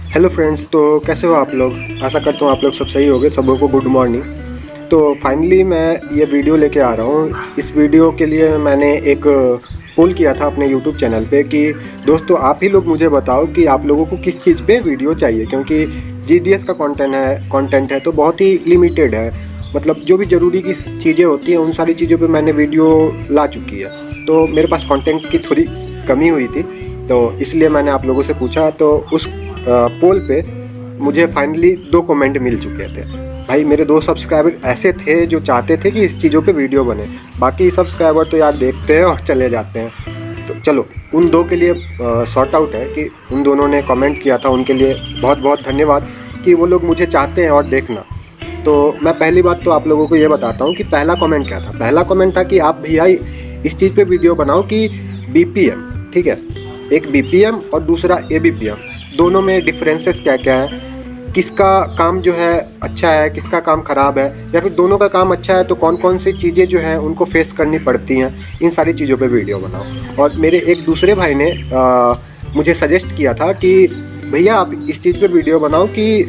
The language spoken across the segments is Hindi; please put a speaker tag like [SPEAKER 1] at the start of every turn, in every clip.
[SPEAKER 1] हेलो फ्रेंड्स, तो कैसे हो आप लोग। आशा करता हूँ आप लोग सब सही होंगे। सबों को गुड मॉर्निंग। तो फाइनली मैं ये वीडियो लेके आ रहा हूँ। इस वीडियो के लिए मैंने एक पोल किया था अपने यूट्यूब चैनल पे कि दोस्तों आप ही लोग मुझे बताओ कि आप लोगों को किस चीज़ पे वीडियो चाहिए, क्योंकि जीडीएस का कंटेंट है तो बहुत ही लिमिटेड है। मतलब जो भी ज़रूरी की चीज़ें होती हैं उन सारी चीज़ों पे मैंने वीडियो ला चुकी है, तो मेरे पास कंटेंट की थोड़ी कमी हुई थी, तो इसलिए मैंने आप लोगों से पूछा। तो उस पोल पे मुझे फाइनली 2 कमेंट मिल चुके थे। भाई मेरे 2 सब्सक्राइबर ऐसे थे जो चाहते थे कि इस चीज़ों पे वीडियो बने। बाकी सब्सक्राइबर तो यार देखते हैं और चले जाते हैं। तो चलो उन 2 के लिए सॉर्ट आउट है कि उन दोनों ने कमेंट किया था, उनके लिए बहुत बहुत धन्यवाद कि वो लोग मुझे चाहते हैं और देखना। तो मैं पहली बात तो आप लोगों को ये बताता हूँ कि पहला कमेंट क्या था। पहला कमेंट था कि आप भैया इस चीज़ पे वीडियो बनाओ कि बीपीएम, ठीक है, एक बीपीएम और दूसरा एबीपीएम, दोनों में डिफरेंसेस क्या क्या है, किसका काम जो है अच्छा है, किसका काम ख़राब है, या फिर दोनों का काम अच्छा है तो कौन कौन सी चीज़ें जो हैं उनको फेस करनी पड़ती हैं, इन सारी चीज़ों पे वीडियो बनाओ। और मेरे एक दूसरे भाई ने मुझे सजेस्ट किया था कि भैया आप इस चीज़ पे वीडियो बनाओ कि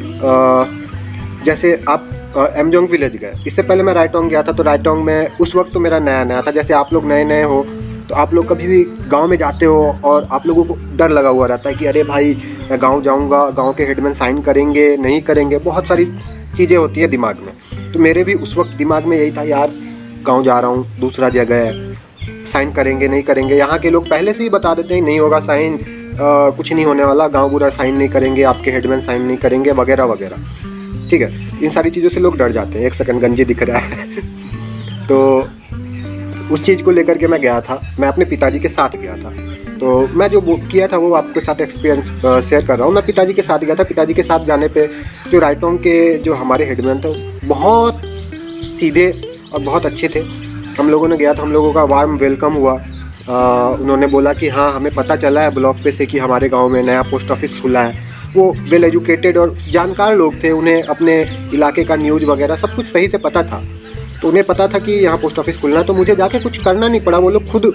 [SPEAKER 1] जैसे आप एमजोंग विलेज गए। इससे पहले मैं रायटोंग गया था, तो रायटोंग में उस वक्त तो मेरा नया नया था। जैसे आप लोग नए नए हो तो आप लोग कभी भी गांव में जाते हो और आप लोगों को डर लगा हुआ रहता है कि अरे भाई मैं गांव जाऊंगा, गांव के हेडमैन साइन करेंगे नहीं करेंगे, बहुत सारी चीज़ें होती है दिमाग में। तो मेरे भी उस वक्त दिमाग में यही था, यार गांव जा रहा हूँ, दूसरा जगह है, साइन करेंगे नहीं करेंगे। यहाँ के लोग पहले से ही बता देते हैं नहीं होगा साइन, कुछ नहीं होने वाला, गाँव पूरा साइन नहीं करेंगे, आपके हेडमैन साइन नहीं करेंगे वगैरह वगैरह। ठीक है, इन सारी चीज़ों से लोग डर जाते हैं। एक सेकंड, गंजी दिख रहा है तो उस चीज़ को लेकर के मैं गया था, मैं अपने पिताजी के साथ गया था। तो मैं जो बुक किया था वो आपके साथ एक्सपीरियंस शेयर कर रहा हूँ। मैं पिताजी के साथ गया था। पिताजी के साथ जाने पे जो रायटोंग के जो हमारे हेडमैन थे बहुत सीधे और बहुत अच्छे थे। हम लोगों ने गया था, हम लोगों का वार्म वेलकम हुआ। उन्होंने बोला कि हाँ हमें पता चला है ब्लॉग पे से कि हमारे गाँव में नया पोस्ट ऑफिस खुला है। वो वेल एजुकेटेड और जानकार लोग थे, उन्हें अपने इलाके का न्यूज़ वगैरह सब कुछ सही से पता था। तो उन्हें पता था कि यहाँ पोस्ट ऑफिस खुलना है, तो मुझे जाके कुछ करना नहीं पड़ा। वो लोग खुद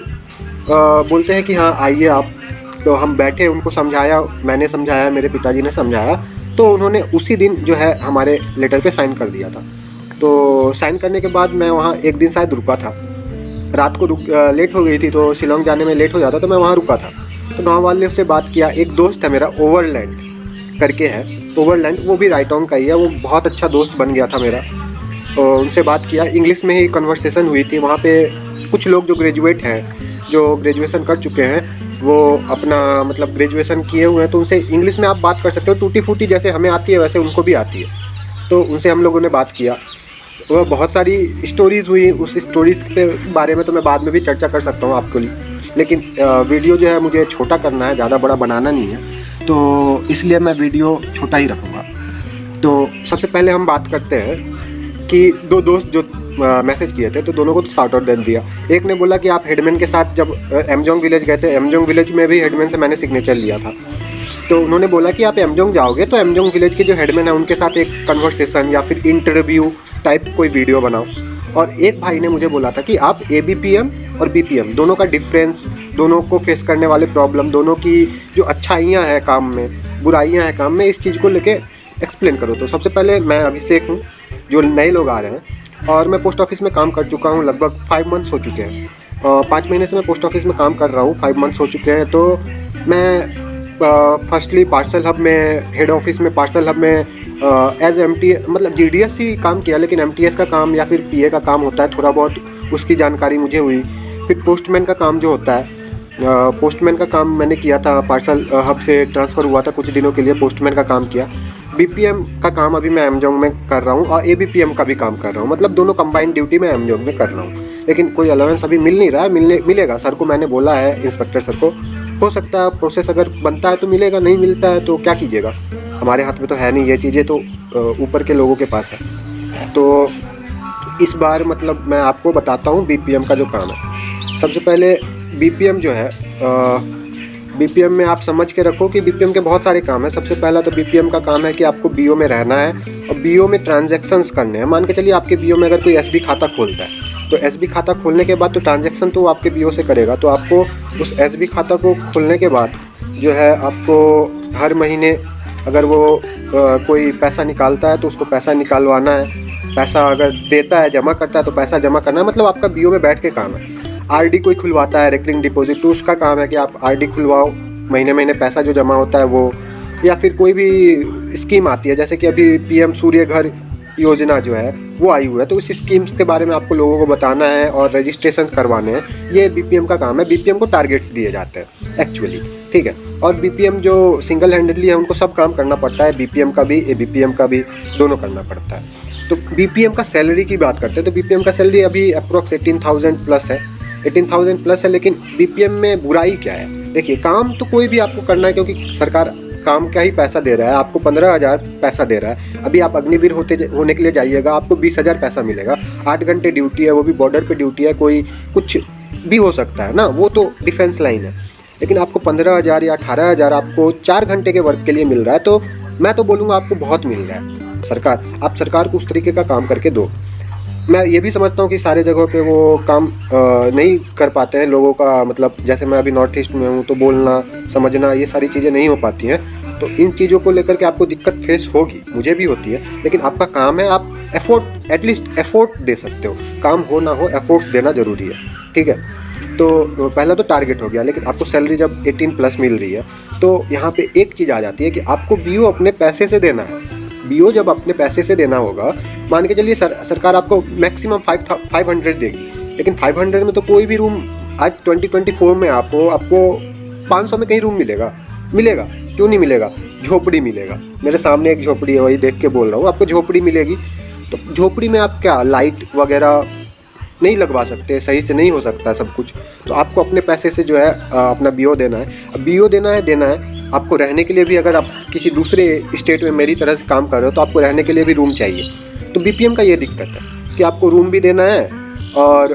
[SPEAKER 1] बोलते हैं कि हाँ आइए आप। तो हम बैठे, उनको समझाया, मैंने समझाया, मेरे पिताजी ने समझाया, तो उन्होंने उसी दिन जो है हमारे लेटर पे साइन कर दिया था। तो साइन करने के बाद मैं वहाँ एक दिन शायद रुका था। रात को लेट हो गई थी, तो शिलोंग जाने में लेट हो जाता, तो मैं वहाँ रुका था। तो गाँव वाले से बात किया। एक दोस्त है मेरा, ओवरलैंड करके है, ओवरलैंड, वो भी रायटोंग का ही है। वो बहुत अच्छा दोस्त बन गया था मेरा। और उनसे बात किया, इंग्लिश में ही कन्वर्सेशन हुई थी। वहाँ पे कुछ लोग जो ग्रेजुएट हैं, जो ग्रेजुएशन कर चुके हैं, वो अपना मतलब ग्रेजुएशन किए हुए हैं, तो उनसे इंग्लिश में आप बात कर सकते हो। टूटी फूटी जैसे हमें आती है वैसे उनको भी आती है। तो उनसे हम लोगों ने बात किया। वह बहुत सारी स्टोरीज़ हुई। उस स्टोरीज़ के बारे में तो मैं बाद में भी चर्चा कर सकता हूँ आपके लिए, लेकिन वीडियो जो है मुझे छोटा करना है, ज़्यादा बड़ा बनाना नहीं है, तो इसलिए मैं वीडियो छोटा ही रखूँगा। तो सबसे पहले हम बात करते हैं कि 2 दोस्त जो मैसेज किए थे, तो दोनों को तो शॉर्ट आउट दे दिया। एक ने बोला कि आप हेडमैन के साथ जब एमजोंग विलेज गए थे, एमजोंग विलेज में भी हेडमैन से मैंने सिग्नेचर लिया था, तो उन्होंने बोला कि आप एमजोंग जाओगे तो एमजोंग विलेज के जो हेडमैन है उनके साथ एक कन्वर्सेशन या फिर इंटरव्यू टाइप कोई वीडियो बनाओ। और एक भाई ने मुझे बोला था कि आप एबीपीएम और बीपीएम दोनों का डिफरेंस, दोनों को फेस करने वाले प्रॉब्लम, दोनों की जो अच्छाइयाँ हैं काम में, बुराइयाँ हैं काम में, इस चीज़ को लेके एक्सप्लेन करो। तो सबसे पहले मैं अभिषेक हूँ, जो नए लोग आ रहे हैं, और मैं पोस्ट ऑफिस में काम कर चुका हूँ। लगभग 5 मंथ्स हो चुके हैं। 5 महीने से मैं पोस्ट ऑफिस में काम कर रहा हूँ, 5 मंथ्स हो चुके हैं। तो मैं फर्स्टली पार्सल हब में, हेड ऑफिस में पार्सल हब में एज एमटी मतलब जीडीएस ही काम किया, लेकिन एमटीएस का काम या फिर पीए का काम होता है थोड़ा बहुत, उसकी जानकारी मुझे हुई। फिर पोस्टमैन का काम जो होता है, पोस्टमैन का काम मैंने किया था। पार्सल हब से ट्रांसफ़र हुआ था कुछ दिनों के लिए, पोस्टमैन का काम किया। बीपीएम का काम अभी मैं एमजोंग में कर रहा हूँ और एबीपीएम का भी काम कर रहा हूँ। मतलब दोनों कंबाइंड ड्यूटी में एमजोंग में कर रहा हूँ, लेकिन कोई अलाउंस अभी मिल नहीं रहा है। मिलेगा, सर को मैंने बोला है, इंस्पेक्टर सर को। हो सकता है प्रोसेस अगर बनता है तो मिलेगा, नहीं मिलता है तो क्या कीजिएगा, हमारे हाथ में तो है नहीं ये चीज़ें, तो ऊपर के लोगों के पास है। तो इस बार मतलब मैं आपको बताता हूँ बीपीएम का जो काम है। सबसे पहले बीपीएम जो है, बीपीएम में आप समझ के रखो कि बीपीएम के बहुत सारे काम हैं। सबसे पहला तो बीपीएम का काम है कि आपको बीओ में रहना है और बीओ में ट्रांजैक्शंस करने हैं। मान के चलिए आपके बीओ में अगर कोई एसबी खाता खोलता है, तो एसबी खाता खोलने के बाद तो ट्रांजैक्शन तो वो आपके बीओ से करेगा। तो आपको उस एसबी खाता को खोलने के बाद जो है आपको हर महीने अगर वो कोई पैसा निकालता है तो उसको पैसा निकालवाना है, पैसा अगर देता है जमा करता है तो पैसा जमा करना है, मतलब आपका बीओ में बैठ के काम है। आरडी कोई खुलवाता है रेकरिंग डिपॉजिट, तो उसका काम है कि आप आरडी खुलवाओ, महीने महीने पैसा जो जमा होता है वो, या फिर कोई भी स्कीम आती है जैसे कि अभी पीएम सूर्य घर योजना जो है वो आई हुई है, तो उस स्कीम्स के बारे में आपको लोगों को बताना है और रजिस्ट्रेशन करवाने हैं। ये बीपीएम का काम है। बीपीएम को टारगेट्स दिए जाते हैं एक्चुअली, ठीक है। और बीपीएम जो सिंगल हैंडेडली है उनको सब काम करना पड़ता है, बीपीएम का भी एबीपीएम का भी, दोनों करना पड़ता है। तो बीपीएम का सैलरी की बात करते हैं तो बीपीएम का सैलरी अभी अप्रोक्स 18,000 प्लस है, 18,000 प्लस है। लेकिन बीपीएम में बुराई क्या है? देखिए, काम तो कोई भी आपको करना है क्योंकि सरकार काम का ही पैसा दे रहा है, आपको 15,000 पैसा दे रहा है। अभी आप अग्निवीर होने के लिए जाइएगा, आपको 20,000 पैसा मिलेगा। 8 घंटे ड्यूटी है, वो भी बॉर्डर पे ड्यूटी है, कोई कुछ भी हो सकता है ना, वो तो डिफेंस लाइन है। लेकिन आपको 15,000 या 18,000 आपको 4 घंटे के वर्क के लिए मिल रहा है, तो मैं तो बोलूँगा आपको बहुत मिल रहा है। आप सरकार को उस तरीके का काम करके दो। मैं ये भी समझता हूँ कि सारे जगहों पे वो काम नहीं कर पाते हैं लोगों का, मतलब जैसे मैं अभी नॉर्थ ईस्ट में हूँ तो बोलना समझना ये सारी चीज़ें नहीं हो पाती हैं। तो इन चीज़ों को लेकर के आपको दिक्कत फेस होगी, मुझे भी होती है, लेकिन आपका काम है, आप एफोर्ट एटलीस्ट एफोर्ट दे सकते हो। काम हो ना हो एफोर्ट्स देना ज़रूरी है, ठीक है। तो पहला तो टारगेट हो गया, लेकिन आपको सैलरी जब 18 प्लस मिल रही है तो यहाँ पे एक चीज़ आ जाती है कि आपको बीओ अपने पैसे से देना है। बीओ जब अपने पैसे से देना होगा, मान के चलिए सरकार आपको मैक्सिमम 500 देगी, लेकिन 500 में तो कोई भी रूम आज 2024 में आपको 500 में कहीं रूम मिलेगा? क्यों नहीं मिलेगा? झोपड़ी मिलेगा। मेरे सामने एक झोपड़ी है, वही देख के बोल रहा हूँ, आपको झोपड़ी मिलेगी। तो झोपड़ी में आप क्या लाइट वगैरह नहीं लगवा सकते, सही से नहीं हो सकता सब कुछ। तो आपको अपने पैसे से जो है अपना बीओ देना है। अब बीओ देना है आपको रहने के लिए भी, अगर आप किसी दूसरे स्टेट में मेरी तरह से काम कर रहे हो तो आपको रहने के लिए भी रूम चाहिए। तो बीपीएम का ये दिक्कत है कि आपको रूम भी देना है और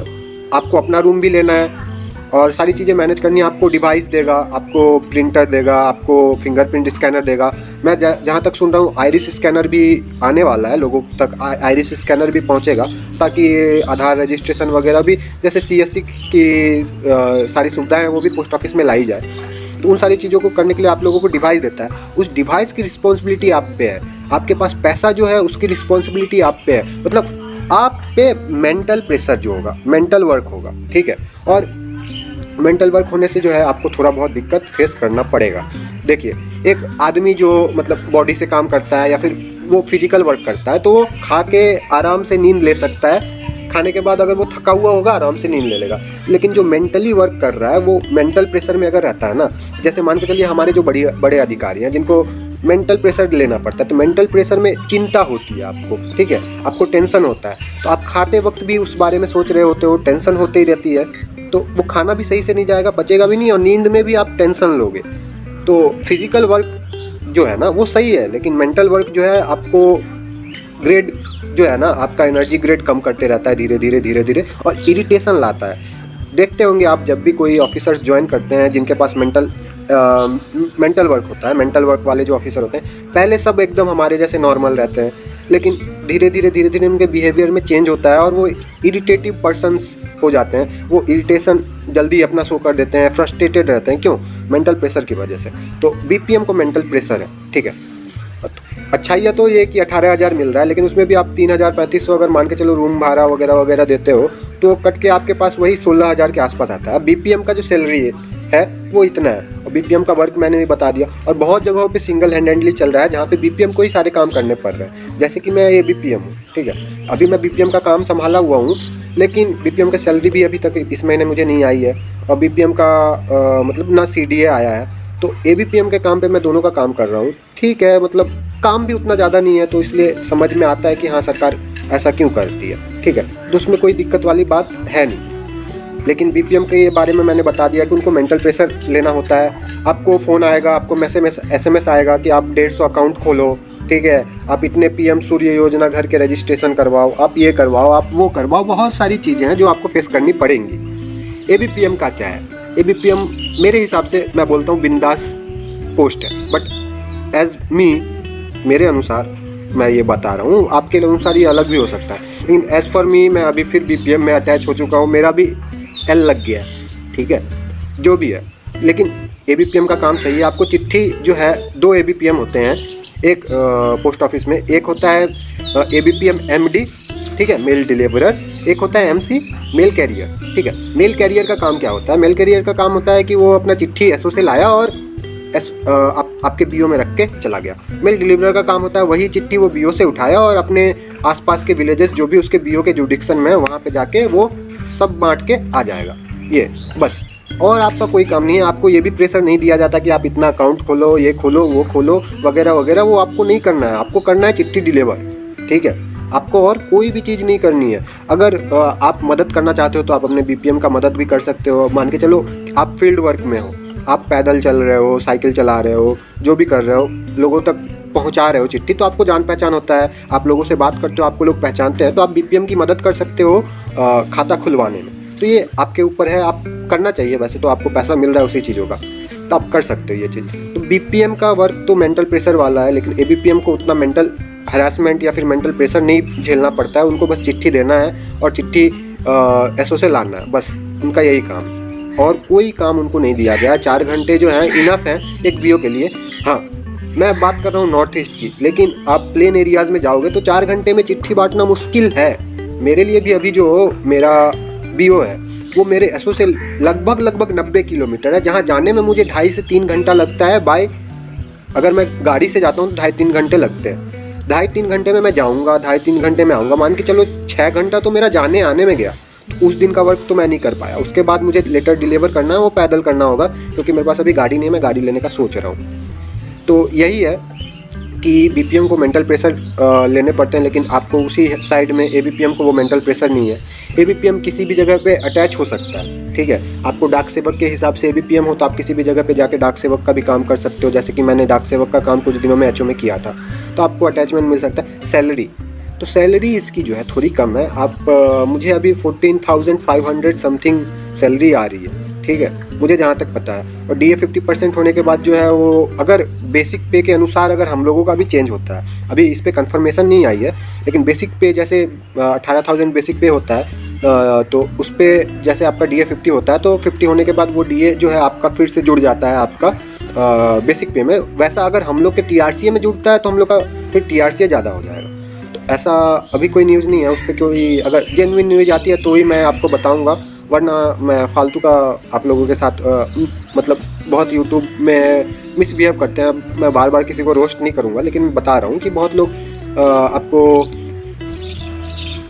[SPEAKER 1] आपको अपना रूम भी लेना है और सारी चीज़ें मैनेज करनी है। आपको डिवाइस देगा, आपको प्रिंटर देगा, आपको फिंगरप्रिंट स्कैनर देगा। मैं जहाँ तक सुन रहा हूँ आइरिस स्कैनर भी आने वाला है, लोगों तक आइरिस स्कैनर भी पहुँचेगा, ताकि आधार रजिस्ट्रेशन वगैरह भी, जैसे सीएससी की सारी सुविधाएँ हैं वो भी पोस्ट ऑफिस में लाई जाए। तो उन सारी चीज़ों को करने के लिए आप लोगों को डिवाइस देता है। उस डिवाइस की रिस्पॉन्सिबिलिटी आप पे है। आपके पास पैसा जो है उसकी रिस्पॉन्सिबिलिटी आप पे है, मतलब आप पे मेंटल प्रेशर जो होगा, मेंटल वर्क होगा, ठीक है। और मेंटल वर्क होने से जो है आपको थोड़ा बहुत दिक्कत फेस करना पड़ेगा। देखिए, एक आदमी जो मतलब बॉडी से काम करता है या फिर वो फिजिकल वर्क करता है तो वो खा के आराम से नींद ले सकता है। खाने के बाद अगर वो थका हुआ होगा आराम से नींद ले लेगा। लेकिन जो मेंटली वर्क कर रहा है वो मेंटल प्रेशर में अगर रहता है ना, जैसे मान के चलिए हमारे जो बड़े अधिकारी हैं जिनको मेंटल प्रेशर लेना पड़ता है, तो मेंटल प्रेशर में चिंता होती है आपको, ठीक है, आपको टेंशन होता है। तो आप खाते वक्त भी उस बारे में सोच रहे होते हो, टेंशन होती ही रहती है, तो वो खाना भी सही से नहीं जाएगा, पचेगा भी नहीं, और नींद में भी आप टेंशन लोगे। तो फिजिकल वर्क जो है ना वो सही है, लेकिन मेंटल वर्क जो है आपको ग्रेड जो है ना, आपका एनर्जी ग्रेड कम करते रहता है धीरे धीरे और इरिटेशन लाता है। देखते होंगे आप जब भी कोई ऑफिसर्स ज्वाइन करते हैं जिनके पास मेंटल वर्क होता है, मेंटल वर्क वाले जो ऑफिसर होते हैं, पहले सब एकदम हमारे जैसे नॉर्मल रहते हैं, लेकिन धीरे धीरे उनके बिहेवियर में चेंज होता है और वो इरिटेटिव पर्सन्स हो जाते हैं। वो इरिटेशन जल्दी अपना शो कर देते हैं, फ्रस्ट्रेटेड रहते हैं। क्यों? मेंटल प्रेशर की वजह से। तो बीपीएम को मेंटल प्रेशर है, ठीक है। अच्छाइयाँ तो ये कि 18,000 मिल रहा है, लेकिन उसमें भी आप 3,000-3,500 अगर मान के चलो रूम भाड़ा वगैरह देते हो तो कट के आपके पास वही 16,000 के आसपास आता है। अब बीपीएम का जो सैलरी है वो इतना है, और बीपीएम का वर्क मैंने बता दिया। और बहुत जगहों पे सिंगल हैंडेडली चल रहा है जहाँ पे बीपीएम को ही सारे काम करने पड़ रहे हैं। जैसे कि मैं ये बीपीएम हूँ, ठीक है, अभी मैं बीपीएम का काम संभाला हुआ हूँ, लेकिन बीपीएम का सैलरी भी अभी तक इस महीने मुझे नहीं आई है, और बीपीएम का मतलब ना सीडीए आया है। तो एबीपीएम के काम पे मैं दोनों का काम कर रहा हूँ, ठीक है, मतलब काम भी उतना ज़्यादा नहीं है, तो इसलिए समझ में आता है कि हाँ सरकार ऐसा क्यों करती है, ठीक है। तो उसमें कोई दिक्कत वाली बात है नहीं। लेकिन बीपीएम के ये बारे में मैंने बता दिया कि उनको मेंटल प्रेशर लेना होता है। आपको फ़ोन आएगा, आपको SMS आएगा कि आप 150 अकाउंट खोलो, ठीक है, आप इतने पीएम सूर्य योजना घर के रजिस्ट्रेशन करवाओ, आप ये करवाओ, आप वो करवाओ, बहुत सारी चीज़ें हैं जो आपको फेस करनी पड़ेंगी। एबीपीएम का क्या है? एबीपीएम मेरे हिसाब से मैं बोलता हूँ बिंदास पोस्ट है, बट एज मी, मेरे अनुसार मैं ये बता रहा हूँ, आपके अनुसार ये अलग भी हो सकता है, लेकिन एज़ फॉर मी मैं अभी फिर बीपीएम में अटैच हो चुका हूँ, मेरा भी एल लग गया है, ठीक है, जो भी है। लेकिन ABPM का काम सही है। आपको चिट्ठी जो है 2 ABPM होते हैं एक पोस्ट ऑफिस में, एक होता है ABPM MD, ठीक है, मेल डिलीवरर, एक होता है MC, मेल कैरियर, ठीक है। मेल कैरियर का काम क्या होता है? मेल कैरियर का काम होता है कि वो अपना चिट्ठी SO से लाया और आपके BO में रख के चला गया। मेल डिलीवरर का काम होता है वही चिट्ठी वो BO से उठाया और अपने आसपास के विलेजेस जो भी उसके BO के जुडिक्शन में है वहाँ पे जाके वो सब बांट के आ जाएगा। ये बस, और आपका कोई काम नहीं है। आपको ये भी प्रेशर नहीं दिया जाता कि आप इतना अकाउंट खोलो, ये खोलो, वो खोलो, वगैरह वगैरह। वो आपको नहीं करना है। आपको करना है चिट्ठी डिलीवर, ठीक है। आपको और कोई भी चीज़ नहीं करनी है। अगर आप मदद करना चाहते हो तो आप अपने BPM का मदद भी कर सकते हो। मान के चलो आप फील्ड वर्क में हो, आप पैदल चल रहे हो, साइकिल चला रहे हो, जो भी कर रहे हो, लोगों तक पहुंचा रहे हो चिट्ठी, तो आपको जान पहचान होता है, आप लोगों से बात करते हो, आपको लोग पहचानते हैं, तो आप BPM की मदद कर सकते हो खाता खुलवाने में। तो ये आपके ऊपर है, आप करना चाहिए। वैसे तो आपको पैसा मिल रहा है उसी चीज़ों का, तो आप कर सकते हो ये चीज़। तो BPM का वर्क तो मेंटल प्रेशर वाला है, लेकिन ABPM को उतना मेंटल हरासमेंट या फिर मेंटल प्रेशर नहीं झेलना पड़ता है। उनको बस चिट्ठी देना है और चिट्ठी SO से लाना है, बस उनका यही काम, और कोई काम उनको नहीं दिया गया। 4 घंटे जो हैं इनफ हैं एक BO के लिए। हाँ, मैं बात कर रहा हूँ नॉर्थ ईस्ट की, लेकिन आप प्लेन एरियाज़ में जाओगे तो 4 घंटे में चिट्ठी बांटना मुश्किल है। मेरे लिए भी अभी जो मेरा BO है वो मेरे SO से लगभग 90 किलोमीटर है, जहाँ जाने में मुझे 2.5 से 3 घंटा लगता है बाय। अगर मैं गाड़ी से जाता हूँ तो 2.5-3 घंटे लगते हैं। 2.5-3 घंटे में मैं जाऊँगा, 2.5-3 घंटे में आऊँगा। मान के चलो 6 घंटा तो मेरा जाने आने में गया। तो उस दिन का वर्क तो मैं नहीं कर पाया। उसके बाद मुझे लेटर डिलीवर करना है, वो पैदल करना होगा, क्योंकि मेरे पास अभी गाड़ी नहीं है। मैं गाड़ी लेने का सोच रहा हूँ। तो यही है कि BPM को मेंटल प्रेशर लेने पड़ते हैं, लेकिन आपको उसी साइड में ABPM को वो मेंटल प्रेशर नहीं है। ABPM किसी भी जगह पे अटैच हो सकता है, ठीक है। आपको डाक सेवक के हिसाब से ABPM हो तो आप किसी भी जगह पे जाके डाक सेवक का भी काम कर सकते हो। जैसे कि मैंने डाक सेवक का काम कुछ दिनों में HO में किया था, तो आपको अटैचमेंट मिल सकता है। सैलरी, तो सैलरी इसकी जो है थोड़ी कम है। मुझे अभी 14,500 समथिंग सैलरी आ रही है, ठीक है, मुझे जहाँ तक पता है। और DA 50% होने के बाद जो है वो, अगर बेसिक पे के अनुसार अगर हम लोगों का भी चेंज होता है, अभी इस पर कन्फर्मेशन नहीं आई है, लेकिन बेसिक पे जैसे 18,000 बेसिक पे होता है, तो उस पर जैसे आपका DA 50 होता है, तो 50 होने के बाद वो DA जो है आपका फिर से जुड़ जाता है आपका बेसिक पे में। वैसा अगर हम लोग के TRCA में जुड़ता है तो हम लोग का फिर TRCA ज़्यादा हो जाएगा। तो ऐसा अभी कोई न्यूज़ नहीं है उस पर, कोई अगर जेन्युइन न्यूज़ आती है तो ही मैं आपको बताऊंगा, वरना मैं फालतू का आप लोगों के साथ मतलब बहुत यूट्यूब में मिसबिहेव करते हैं। मैं बार बार किसी को रोस्ट नहीं करूंगा, लेकिन मैं बता रहा हूँ कि बहुत लोग आपको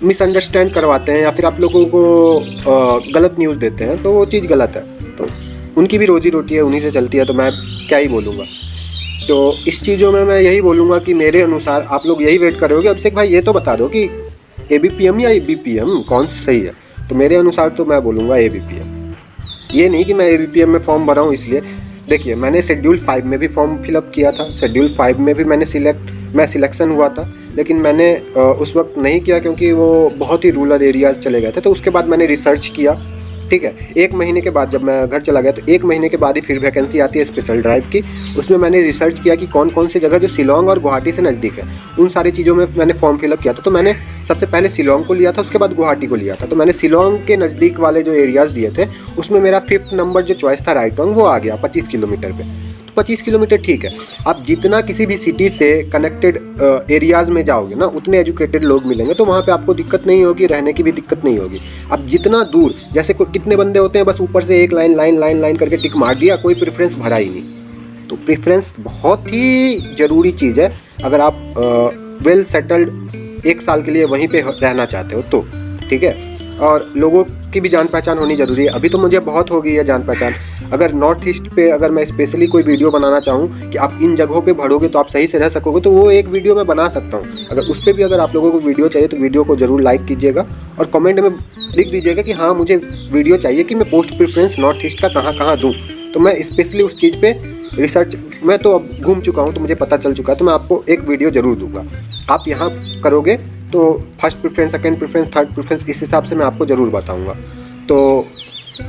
[SPEAKER 1] मिसअंडरस्टैंड करवाते हैं या फिर आप लोगों को गलत न्यूज़ देते हैं, तो वो चीज़ गलत है। तो उनकी भी रोजी रोटी है, उन्हीं से चलती है, तो मैं क्या ही बोलूँगा। तो इस चीज़ों में मैं यही बोलूँगा कि मेरे अनुसार आप लोग यही वेट करोगे, अभिषेक भाई ये तो बता दो कि ABPM या ABPM कौन सा सही है। तो मेरे अनुसार तो मैं बोलूँगा ABPM। ये नहीं कि मैं ABPM में फॉर्म भरा हूँ इसलिए। देखिए, मैंने शेड्यूल 5 में भी फॉर्म फिलअप किया था। शेड्यूल 5 में भी मैं सिलेक्शन हुआ था, लेकिन मैंने उस वक्त नहीं किया क्योंकि वो बहुत ही रूरल एरियाज़ चले गए थे। तो उसके बाद मैंने रिसर्च किया, ठीक है। 1 महीने के बाद जब मैं घर चला गया, तो 1 महीने के बाद ही फिर वैकेंसी आती है स्पेशल ड्राइव की। उसमें मैंने रिसर्च किया कि कौन कौन सी जगह जो शिलोंग और गुवाहाटी से नज़दीक है, उन सारी चीज़ों में मैंने फॉर्म फिलअप किया था। तो मैंने सबसे पहले शिलोंग को लिया था, उसके बाद गुवाहाटी को लिया था। तो मैंने शिलोंग के नज़दीक वाले जो एरियाज़ दिए थे, उसमें मेरा 5th नंबर जो चॉइस था राइटोंग, वो आ गया 25 किलोमीटर पर। 25 किलोमीटर ठीक है। आप जितना किसी भी सिटी से कनेक्टेड एरियाज़ में जाओगे ना, उतने एजुकेटेड लोग मिलेंगे, तो वहाँ पे आपको दिक्कत नहीं होगी, रहने की भी दिक्कत नहीं होगी। अब जितना दूर, जैसे कितने बंदे होते हैं बस ऊपर से एक लाइन करके टिक मार दिया, कोई प्रेफरेंस भरा ही नहीं। तो प्रेफरेंस बहुत ही ज़रूरी चीज़ है अगर आप वेल सेटल्ड 1 साल के लिए वहीं पे रहना चाहते हो तो, ठीक है। और लोगों की भी जान पहचान होनी ज़रूरी है। अभी तो मुझे बहुत हो गई है जान पहचान। अगर नॉर्थ ईस्ट पे अगर मैं स्पेशली कोई वीडियो बनाना चाहूँ कि आप इन जगहों पे बढ़ोगे तो आप सही से रह सकोगे, तो वो एक वीडियो मैं बना सकता हूँ। अगर उस पर भी अगर आप लोगों को वीडियो चाहिए तो वीडियो को ज़रूर लाइक कीजिएगा और कमेंट में लिख दीजिएगा कि हाँ मुझे वीडियो चाहिए कि मैं पोस्ट प्रेफरेंस नॉर्थ ईस्ट का कहाँ दूँ। तो मैं स्पेशली उस चीज़ पे रिसर्च, मैं तो अब घूम चुका हूँ तो मुझे पता चल चुका है, तो मैं आपको एक वीडियो ज़रूर दूँगा। आप यहाँ करोगे तो first preference, second preference, third preference, इस हिसाब से मैं आपको ज़रूर बताऊँगा। तो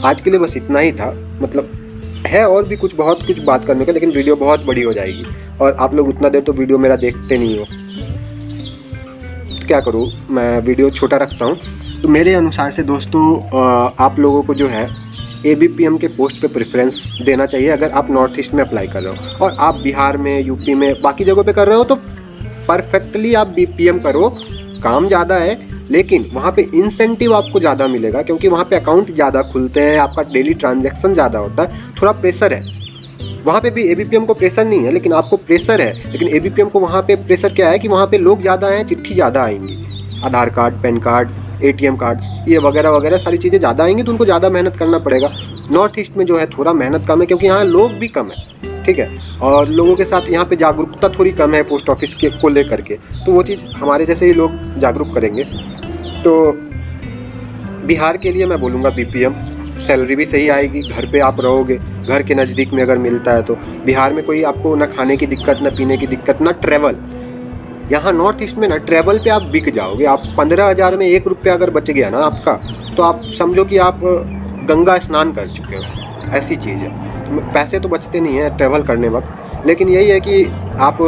[SPEAKER 1] आज के लिए बस इतना ही था। मतलब है और भी बहुत कुछ बात करने का, लेकिन वीडियो बहुत बड़ी हो जाएगी और आप लोग उतना देर तो वीडियो मेरा देखते नहीं हो, तो क्या करूँ, मैं वीडियो छोटा रखता हूँ। तो मेरे अनुसार से दोस्तों आप लोगों को जो है ABPM के पोस्ट पे प्रेफरेंस देना चाहिए अगर आप नॉर्थ ईस्ट में अप्लाई कर रहे हो। और आप बिहार में, यूपी में, बाकी जगहों पे कर रहे हो तो परफेक्टली आप BPM करो। काम ज़्यादा है लेकिन वहाँ पे इंसेंटिव आपको ज़्यादा मिलेगा क्योंकि वहाँ पे अकाउंट ज़्यादा खुलते हैं, आपका डेली ट्रांजैक्शन ज़्यादा होता है, थोड़ा प्रेशर है। वहाँ पे भी ABPM को प्रेशर नहीं है लेकिन आपको प्रेशर है। लेकिन ABPM को वहाँ पे प्रेशर क्या है कि वहाँ पे लोग ज़्यादा हैं, चिट्ठी ज़्यादा आएंगी, Aadhaar card, PAN card, ATM cards, ये वगैरह वगैरह सारी चीज़ें ज़्यादा आएंगी तो उनको ज़्यादा मेहनत करना पड़ेगा। नॉर्थ ईस्ट में जो है थोड़ा मेहनत कम है क्योंकि यहाँ लोग भी कम है, ठीक है, और लोगों के साथ यहाँ पे जागरूकता थोड़ी कम है पोस्ट ऑफिस के को लेकर के, तो वो चीज़ हमारे जैसे ही लोग जागरूक करेंगे। तो बिहार के लिए मैं बोलूँगा BPM, सैलरी भी सही आएगी, घर पे आप रहोगे, घर के नज़दीक में अगर मिलता है तो। बिहार में कोई आपको ना खाने की दिक्कत, ना पीने की दिक्कत, ना ट्रैवल। यहाँ नॉर्थ ईस्ट में ना ट्रैवल पे आप बिक जाओगे। आप 15,000 में 1 रुपया अगर बच गया ना आपका, तो आप समझो कि आप गंगा स्नान कर चुके हो, ऐसी चीज़ है। पैसे तो बचते नहीं हैं ट्रैवल करने वक्त, लेकिन यही है कि आप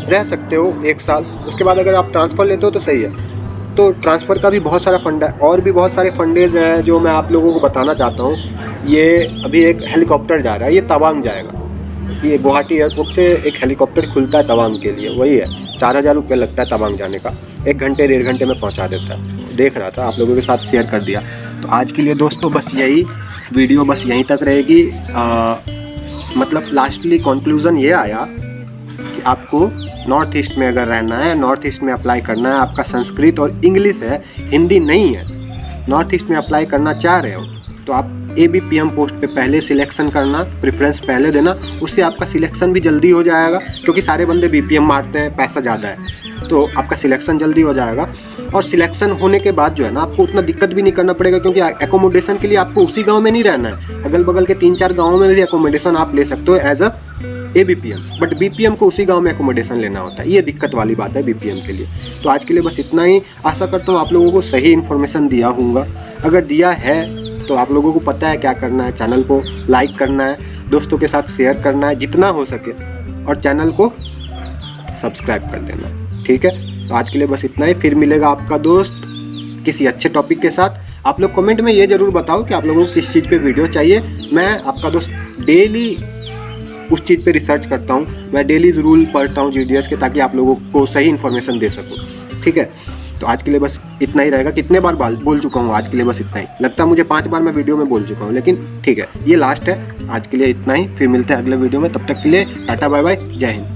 [SPEAKER 1] रह सकते हो 1 साल, उसके बाद अगर आप ट्रांसफ़र लेते हो तो सही है। तो ट्रांसफ़र का भी बहुत सारा फंड है और भी बहुत सारे फंडेज हैं जो मैं आप लोगों को बताना चाहता हूँ। ये अभी एक हेलीकॉप्टर जा रहा है, ये तवांग जाएगा। ये गुवाहाटी एयरपोर्ट से एक हेलीकॉप्टर खुलता है तवांग के लिए, वही है, 4,000 रुपये लगता है तवांग जाने का, 1 घंटे 1.5 घंटे में पहुँचा देता है। देख रहा था, आप लोगों के साथ शेयर कर दिया। तो आज के लिए दोस्तों बस यही वीडियो, बस यहीं तक रहेगी। मतलब लास्टली कंक्लूज़न ये आया कि आपको नॉर्थ ईस्ट में अगर रहना है, नॉर्थ ईस्ट में अप्लाई करना है, आपका संस्कृत और इंग्लिश है, हिंदी नहीं है, नॉर्थ ईस्ट में अप्लाई करना चाह रहे हो तो आप ABPM पोस्ट पे पहले सिलेक्शन करना, प्रेफरेंस पहले देना, उससे आपका सिलेक्शन भी जल्दी हो जाएगा क्योंकि सारे बंदे BPM मारते हैं, पैसा ज़्यादा है, तो आपका सिलेक्शन जल्दी हो जाएगा। और सिलेक्शन होने के बाद जो है ना, आपको उतना दिक्कत भी नहीं करना पड़ेगा क्योंकि एकोमोडेशन के लिए आपको उसी गाँव में नहीं रहना है, अगल बगल के 3-4 गाँवों में भी एकोमोडेशन आप ले सकते हो as a ABPM, but BPM को उसी गांव में एकोमोडेशन लेना होता है। ये दिक्कत वाली बात है BPM के लिए। तो आज के लिए बस इतना ही। आशा करता हूँ आप लोगों को सही इन्फॉर्मेशन दिया होगा। अगर दिया है तो आप लोगों को पता है क्या करना है, चैनल को लाइक करना है, दोस्तों के साथ शेयर करना है जितना हो सके, और चैनल को सब्सक्राइब कर देना, ठीक है। तो आज के लिए बस इतना ही। फिर मिलेगा आपका दोस्त किसी अच्छे टॉपिक के साथ। आप लोग कमेंट में ये ज़रूर बताओ कि आप लोगों को किस चीज़ पे वीडियो चाहिए। मैं आपका दोस्त डेली उस चीज़ पे रिसर्च करता हूँ, मैं डेली ज़रूर पढ़ता हूँ GDS के, ताकि आप लोगों को सही इन्फॉर्मेशन दे सकूँ, ठीक है। तो आज के लिए बस इतना ही रहेगा। कितने बार बोल चुका हूँ, आज के लिए बस इतना ही। लगता है मुझे 5 बार मैं वीडियो में बोल चुका हूँ, लेकिन ठीक है, ये लास्ट है। आज के लिए इतना ही, फिर मिलते हैं अगले वीडियो में। तब तक के लिए टाटा बाय बाय, जय हिंद।